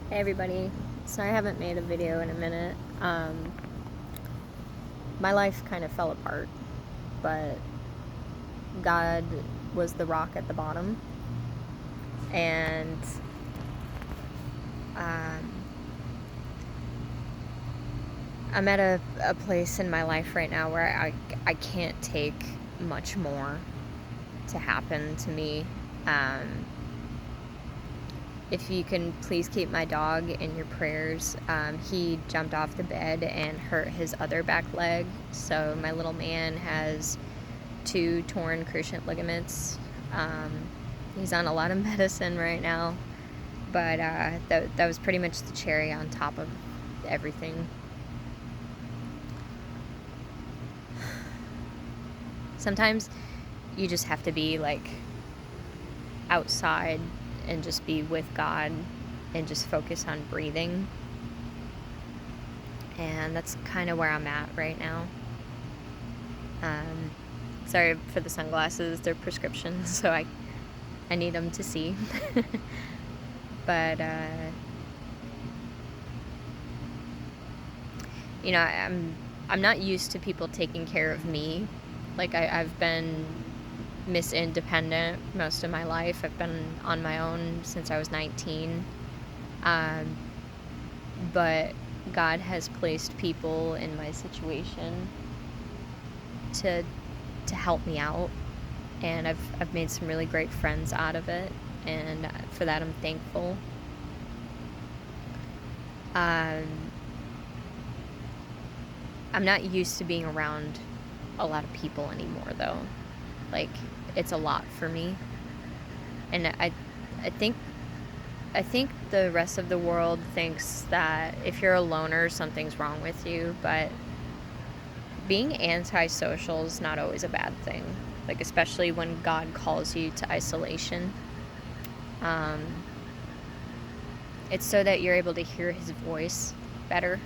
Hey everybody, sorry I haven't made a video in a minute. My life kind of fell apart, but God was the rock at the bottom, and um, I'm at a place in my life right now where I can't take much more to happen to me. If you can please keep my dog in your prayers. He jumped off the bed and hurt his other back leg, so my little man has 2 torn cruciate ligaments. He's on a lot of medicine right now, but that was pretty much the cherry on top of everything. Sometimes you just have to be like outside and just be with God and just focus on breathing. And that's kind of where I'm at right now. Sorry for the sunglasses, they're prescriptions, so I need them to see. But, you know, I'm not used to people taking care of me. Like, I've been Miss Independent most of my life. I've been on my own since I was 19. But God has placed people in my situation to help me out, and I've made some really great friends out of it, and for that I'm thankful. I'm not used to being around a lot of people anymore, though. Like, it's a lot for me, and I think the rest of the world thinks that if you're a loner, something's wrong with you, but being antisocial is not always a bad thing. Like, especially when God calls you to isolation. It's so that you're able to hear his voice better,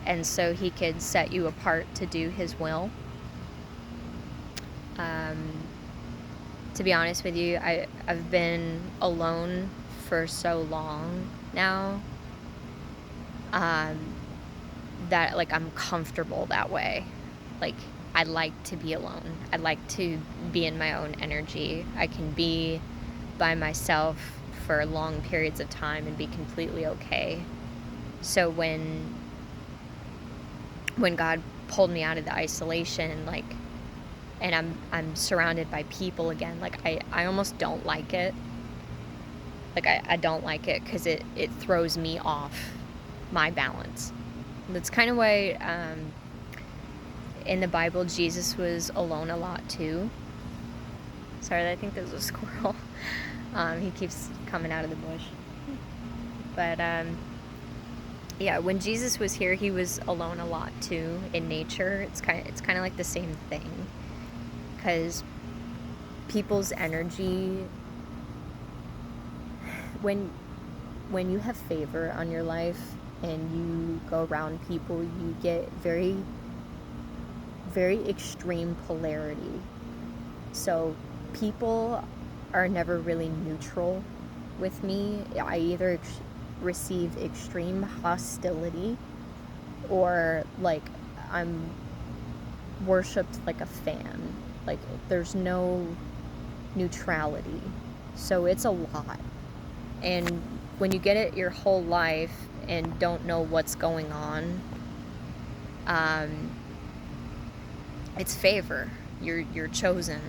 and so he could set you apart to do his will. To be honest with you, I've been alone for so long now, that, like, I'm comfortable that way. Like, I like to be alone. I like to be in my own energy. I can be by myself for long periods of time and be completely okay. So when God pulled me out of the isolation, like, and I'm surrounded by people again, like, I almost don't like it. Like, I don't like it because it throws me off my balance. That's kind of why in the Bible Jesus was alone a lot too. Sorry, I think there's a squirrel. He keeps coming out of the bush. But yeah, when Jesus was here, he was alone a lot too in nature. It's kind of like the same thing, because people's energy, when you have favor on your life and you go around people, you get very, very extreme polarity. So people are never really neutral with me. I either receive extreme hostility, or like I'm worshipped like a fan. Like, there's no neutrality. So it's a lot. And when you get it your whole life and don't know what's going on, it's favor. You're chosen.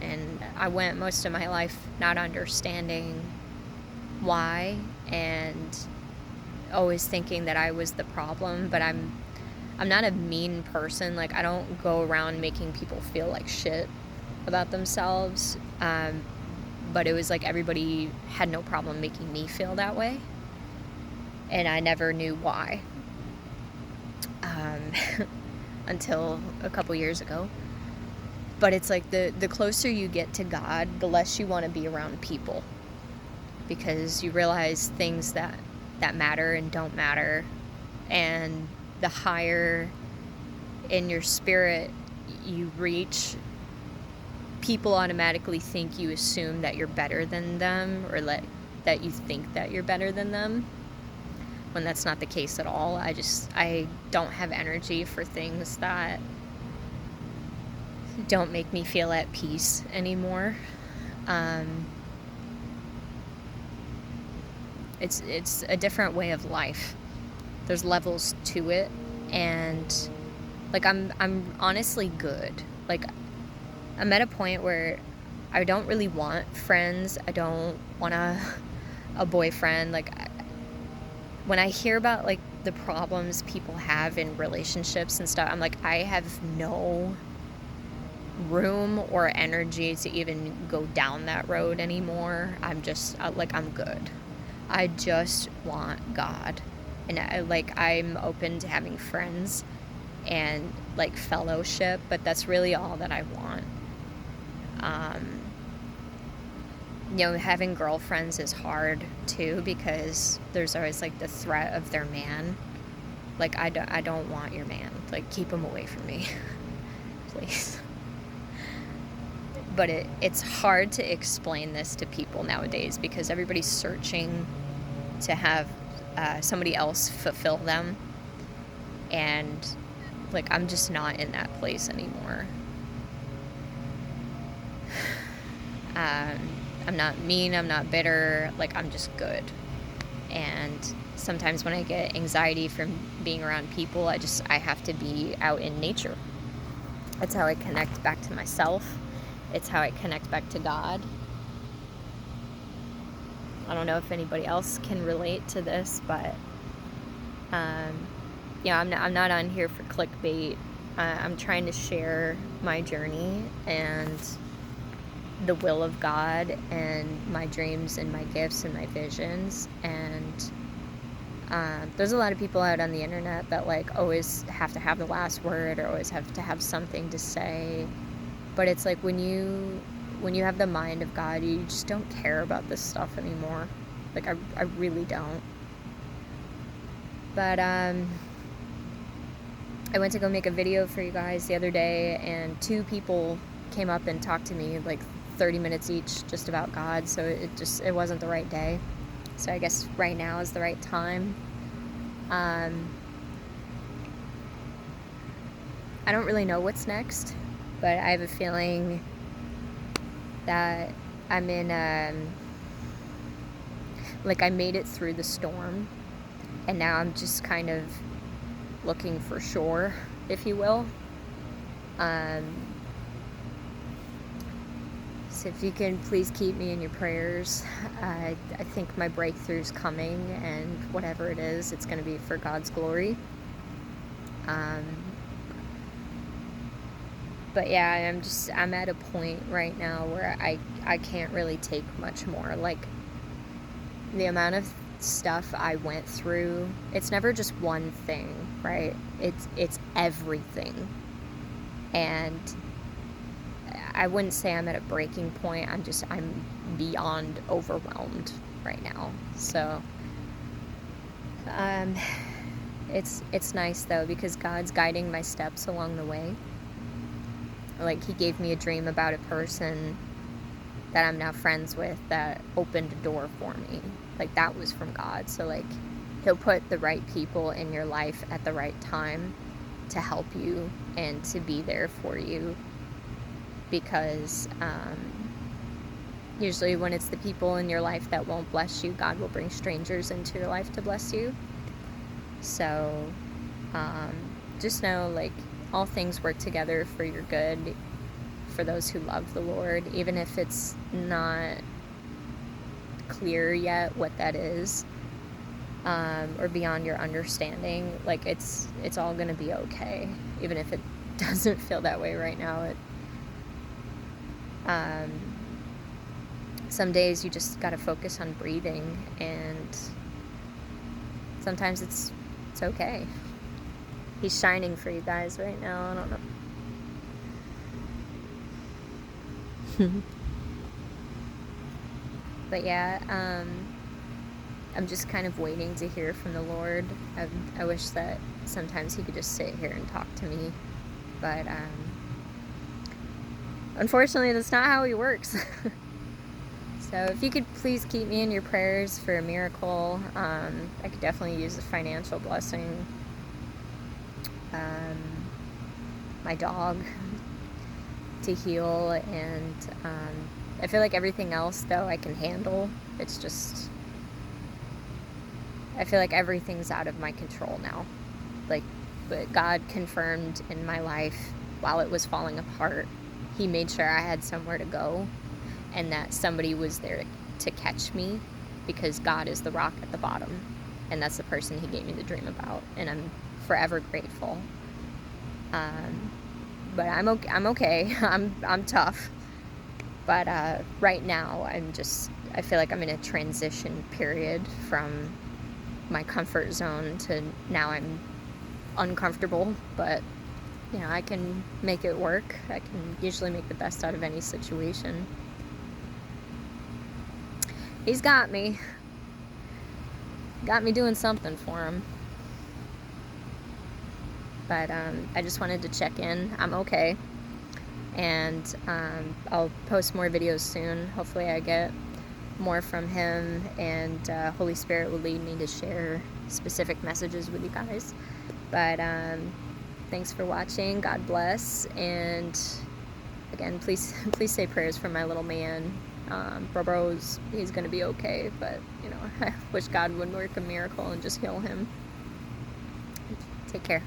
And I went most of my life not understanding why, and always thinking that I was the problem. But I'm not a mean person. Like, I don't go around making people feel like shit about themselves. But it was like everybody had no problem making me feel that way, and I never knew why. Until a couple years ago. But it's like the closer you get to God, the less you want to be around people, because you realize things that matter and don't matter. And the higher in your spirit you reach, people automatically think you assume that you're better than them, or that you think that you're better than them, when that's not the case at all. I don't have energy for things that don't make me feel at peace anymore. It's a different way of life. There's levels to it, and like I'm honestly good. Like, I'm at a point where I don't really want friends. I don't want a boyfriend. Like, when I hear about like the problems people have in relationships and stuff, I'm like, I have no room or energy to even go down that road anymore. I'm just like, I'm good. I just want God. And I'm open to having friends and like fellowship, but that's really all that I want. Having girlfriends is hard too, because there's always like the threat of their man. Like, I don't want your man. Like, keep him away from me. Please. But it's hard to explain this to people nowadays, because everybody's searching to have somebody else fulfill them. And like, I'm just not in that place anymore. I'm not mean, I'm not bitter, like, I'm just good. And sometimes when I get anxiety from being around people, I have to be out in nature. That's how I connect back to myself. It's how I connect back to God. I don't know if anybody else can relate to this, but I'm not on here for clickbait. I'm trying to share my journey and the will of God and my dreams and my gifts and my visions. And there's a lot of people out on the internet that like always have to have the last word, or always have to have something to say. But it's like, when you have the mind of God, you just don't care about this stuff anymore. Like, I really don't. But I went to go make a video for you guys the other day, and 2 people came up and talked to me like 30 minutes each just about God. So it wasn't the right day. So I guess right now is the right time. I don't really know what's next, but I have a feeling that I'm in like, I made it through the storm, and now I'm just kind of looking for shore, if you will. So if you can please keep me in your prayers. I think my breakthrough's coming, and whatever it is, it's going to be for God's glory. But yeah, I'm at a point right now where I can't really take much more. Like, the amount of stuff I went through, it's never just one thing, right? It's everything. And I wouldn't say I'm at a breaking point. I'm beyond overwhelmed right now. So it's nice though, because God's guiding my steps along the way. Like, he gave me a dream about a person that I'm now friends with that opened a door for me. Like, that was from God. So like, he'll put the right people in your life at the right time to help you and to be there for you. Because usually when it's the people in your life that won't bless you, God will bring strangers into your life to bless you. So just know, like, all things work together for your good, for those who love the Lord, even if it's not clear yet what that is, or beyond your understanding. Like, it's all gonna be okay, even if it doesn't feel that way right now. Some days you just gotta focus on breathing, and sometimes it's okay. He's shining for you guys right now. I don't know. But yeah, I'm just kind of waiting to hear from the Lord. I wish that sometimes he could just sit here and talk to me, but unfortunately that's not how he works. So if you could please keep me in your prayers for a miracle. I could definitely use a financial blessing. My dog to heal, and I feel like everything else, though, I can handle. It's just, I feel like everything's out of my control now. Like, but God confirmed in my life while it was falling apart, He made sure I had somewhere to go, and that somebody was there to catch me, because God is the rock at the bottom, and that's the person He gave me the dream about, and I'm forever grateful. But I'm okay. I'm tough. But right now, I feel like I'm in a transition period from my comfort zone to now I'm uncomfortable, but I can make it work. I can usually make the best out of any situation. He's got me doing something for him. But I just wanted to check in. I'm okay, and I'll post more videos soon. Hopefully I get more from him, and Holy Spirit will lead me to share specific messages with you guys. But thanks for watching. God bless. And again, please say prayers for my little man. He's gonna be okay, but I wish God would work a miracle and just heal him. Take care.